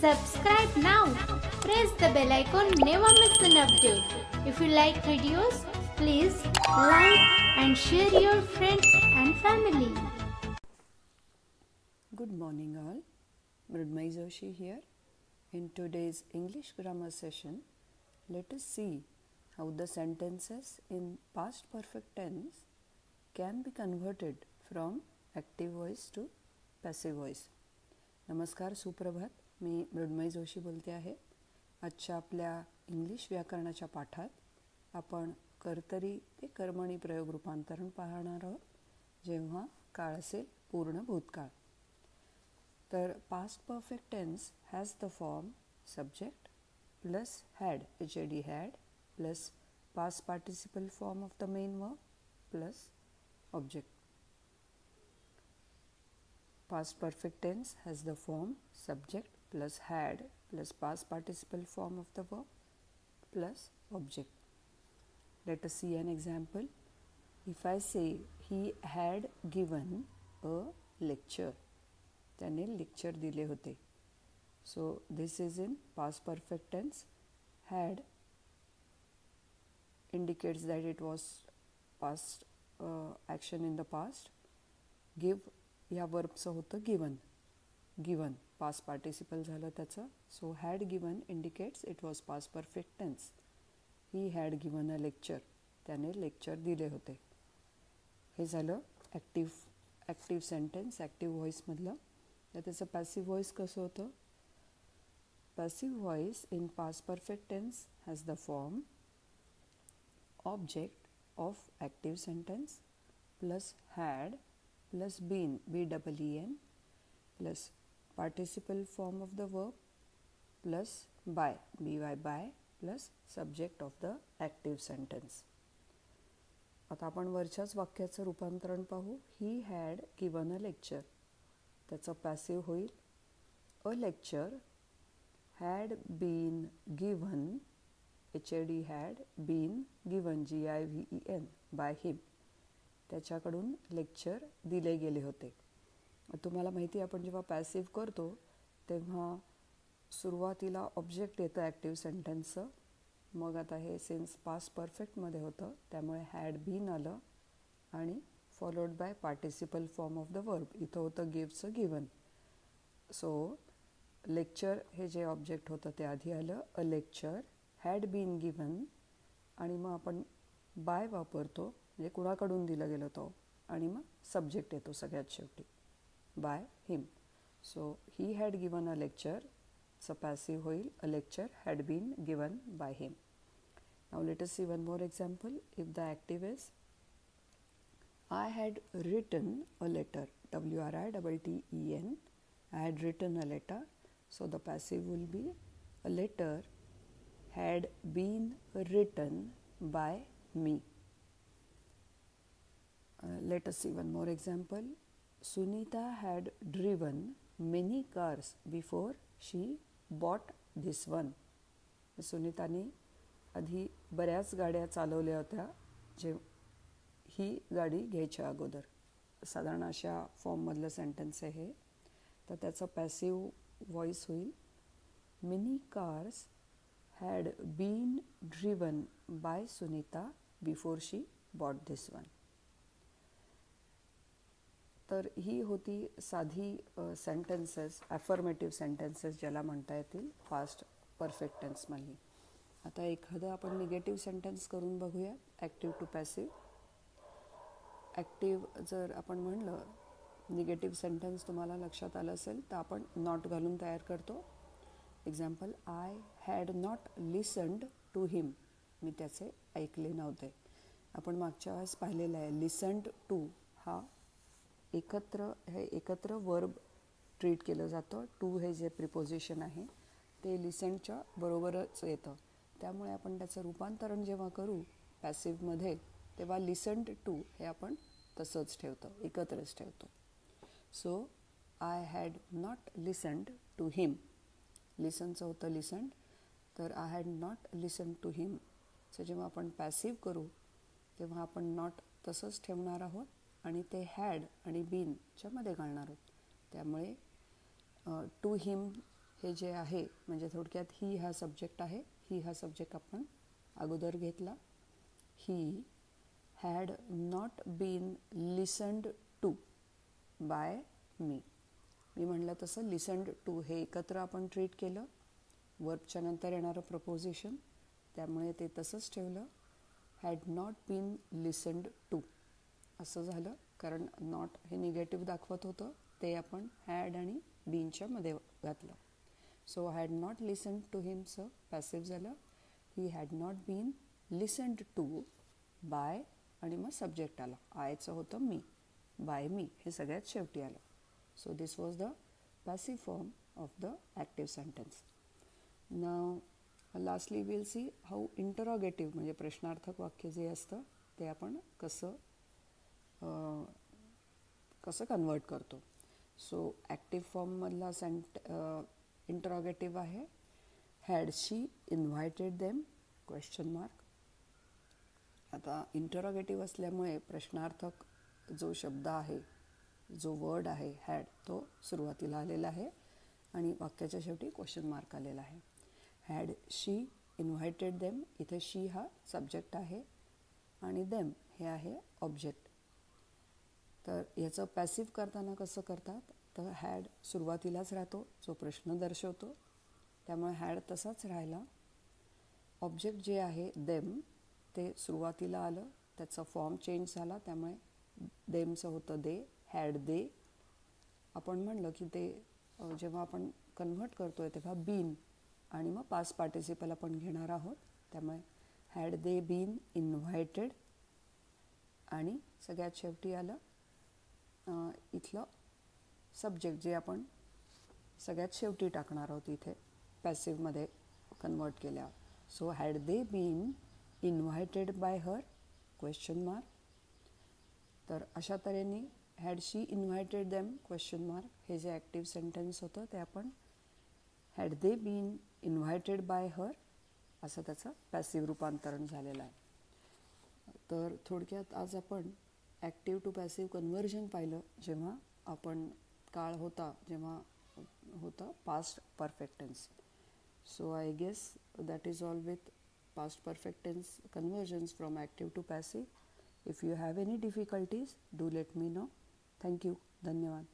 Subscribe now. Press the bell icon. Never miss an update. If you like videos, please like and share your friends and family. Good morning all. Mridmai Joshi here. In today's English grammar session, let us see how the sentences in past perfect tense can be converted from active voice to passive voice. नमस्कार, सुप्रभात. मी मृण्मयी जोशी बोलते आहे. आजच्या आपल्या English व्याकरणाच्या पाठात आपण कर्तरी ते कर्मणी प्रयोग रूपांतरण पाहणार आहोत, जेव्हा काळ असेल पूर्ण भूतकाळ. तर past perfect tense has the form subject plus had HAD had plus past participle form of the main verb plus object. Past perfect tense has the form subject plus had plus past participle form of the verb plus object. Let us see an example. If I say he had given a lecture, त्याने lecture दिले होते. So this is in past perfect tense. Had indicates that it was past action in the past. Give या वर्बचं होतं given past participle झालं त्याचं. So had given indicates it was past perfect tense. He had given a lecture, त्याने lecture दिले होते. हे झालं active sentence active व्हॉईसमधलं. तर त्याचं पॅसिव्ह व्हॉईस कसं होतं? Passive voice in past perfect tense has the form object of active sentence plus had plus been BEEN plus participle form of the verb plus by by plus subject of the active sentence. आता आपण वरच्याच वाक्याचं रूपांतरण पाहू. He had given a lecture, त्याचं passive होईल a lecture had been given HAD had been given GIVEN by him, त्याच्याकडून lecture दिले गेले होते. तुम्हाला माहिती आहे, आपण जेव्हा पॅसिव्ह करतो तेव्हा सुरुवातीला ऑब्जेक्ट येतं ॲक्टिव्ह सेंटेन्सचं. मग आता हे सिन्स पास्ट परफेक्टमध्ये होतं त्यामुळे हॅड बीन आलं आणि followed by participle form of the verb. इथं होतं गिव्हचं गिवन. सो लेक्चर हे जे ऑब्जेक्ट होतं ते आधी आलं. A lecture had been given आणि मग आपण बाय वापरतो, म्हणजे कुणाकडून दिलं गेलं तो, आणि मग सब्जेक्ट येतो सगळ्यात शेवटी by him. So he had given a lecture चं पॅसिव्ह होईल a lecture had been given by him. Now let us see one more example. If the active is I had written a letter WRITTEN. I had written a letter. So the passive will be a letter had been written by me. Let us see one more example. Sunita had driven many cars before she bought this one. सुनीताने आधी बऱ्याच गाड्या चालवल्या होत्या जे ही गाडी घ्यायच्या अगोदर. साधारण अशा फॉर्ममधलं सेंटेन्स आहे हे. तर त्याचं पॅसिव्ह व्हॉईस होईल many cars had been driven by Sunita before she bought this one. तर ही होती साधी सेंटेन्सेस, ॲफर्मेटिव्ह सेंटेन्सेस ज्याला म्हणता येतील पास्ट परफेक्ट टेन्समधली. आता एखादं आपण निगेटिव्ह सेंटेन्स करून बघूया ॲक्टिव्ह टू पॅसिव्ह. ॲक्टिव्ह जर आपण म्हणलं, निगेटिव्ह सेंटेन्स तुम्हाला लक्षात आलं असेल तर आपण नॉट घालून तयार करतो. Example, I had not listened to him. मी त्याचे ऐकले नव्हते. आपण मागच्या वेळेस पाहिलेलं आहे लिसन्ड टू हा एकत्र वर्ब ट्रीट केलं जातं. टू हे जे प्रिपोजिशन आहे ते लिसनच्या बरोबरच येतं. त्यामुळे आपण त्याचं रूपांतरण जेव्हा करू पॅसिव्हमध्ये तेव्हा लिसन्ड टू हे आपण तसंच ठेवतो, एकत्रच ठेवतो. So I had not listened to him. लिसनचं होतं लिसन्ड, तर I had not listened to him. So जेव्हा आपण पॅसिव्ह करू तेव्हा आपण नॉट तसंच ठेवणार आहोत आणि ते हॅड आणि बीनच्या मध्ये घालणार आहोत. त्यामुळे टू हिम हे जे आहे म्हणजे थोडक्यात ही हा सब्जेक्ट आहे, ही हा सब्जेक्ट आपण अगोदर घेतला. He had not been listened to by me. मी म्हणलं तसं लिसन्ड टू हे एकत्र आपण ट्रीट केलं. वर्बच्या नंतर येणारं प्रपोजिशन, त्यामुळे ते तसंच ठेवलं. Had not been listened to असं झालं, कारण नॉट हे निगेटिव्ह दाखवत होतं, ते आपण हॅड आणि बीनच्या मध्ये घातलं. So had not listened to हिमचं पॅसिव्ह झालं. He had not been listened to by आणि मग सब्जेक्ट आला. आयचं होतं मी, बाय मी हे सगळ्यात शेवटी आलं. So this was the passive form of the active sentence. Now lastly will see how interrogative म्हणजे प्रश्नार्थक वाक्य जे असतं ते आपण कसं कन्वर्ट करतो. सो ॲक्टिव्ह फॉर्ममधला इंटरॉगेटिव्ह आहे had she invited them question mark. आता इंटरॉगेटिव्ह असल्यामुळे प्रश्नार्थक जो शब्द आहे, जो वर्ड आहे हॅड, तो सुरुवातीला आलेला आहे आणि वाक्याच्या शेवटी क्वेश्चन मार्क आलेला आहे. हॅड शी इन्व्हायटेड देम, इथे शी हा सब्जेक्ट आहे आणि देम हे आहे ऑब्जेक्ट. तर याचं पॅसिव्ह करताना कसं करतात, तर हॅड सुरुवातीलाच राहतो जो प्रश्न दर्शवतो, त्यामुळे हॅड तसाच राहिला. ऑब्जेक्ट जे आहे देम ते सुरुवातीला आलं, त्याचा फॉर्म चेंज झाला, त्यामुळे देमचं होतं दे, हॅड दे. आपण म्हणलं की ते जेव्हा आपण कन्व्हर्ट करतो आहे तेव्हा बीन आणि मग पास्ट पार्टिसिपल आपण घेणार आहोत, त्यामुळे हॅड दे बीन इन्व्हायटेड आणि सगळ्यात शेवटी आलं इथलं सब्जेक्ट जे आपण सगळ्यात शेवटी टाकणार आहोत इथे पॅसिव्हमध्ये कन्वर्ट केल्यावर. So had they been invited bye her question mark. तर अशा तऱ्हेने had she invited them question mark हे जे ॲक्टिव्ह सेंटेन्स होतं ते आपण had they been invited bye हर असं त्याचं पॅसिव्ह रूपांतरण झालेलं आहे. तर थोडक्यात आज आपण ॲक्टिव्ह टू पॅसिव्ह कन्व्हर्जन पाहिलं, जेव्हा आपण काळ होता जेव्हा होतं past perfect tense. So I guess that is all with past perfect tense conversions from active to passive. If you have any difficulties, do let me know. Thank you. धन्यवाद.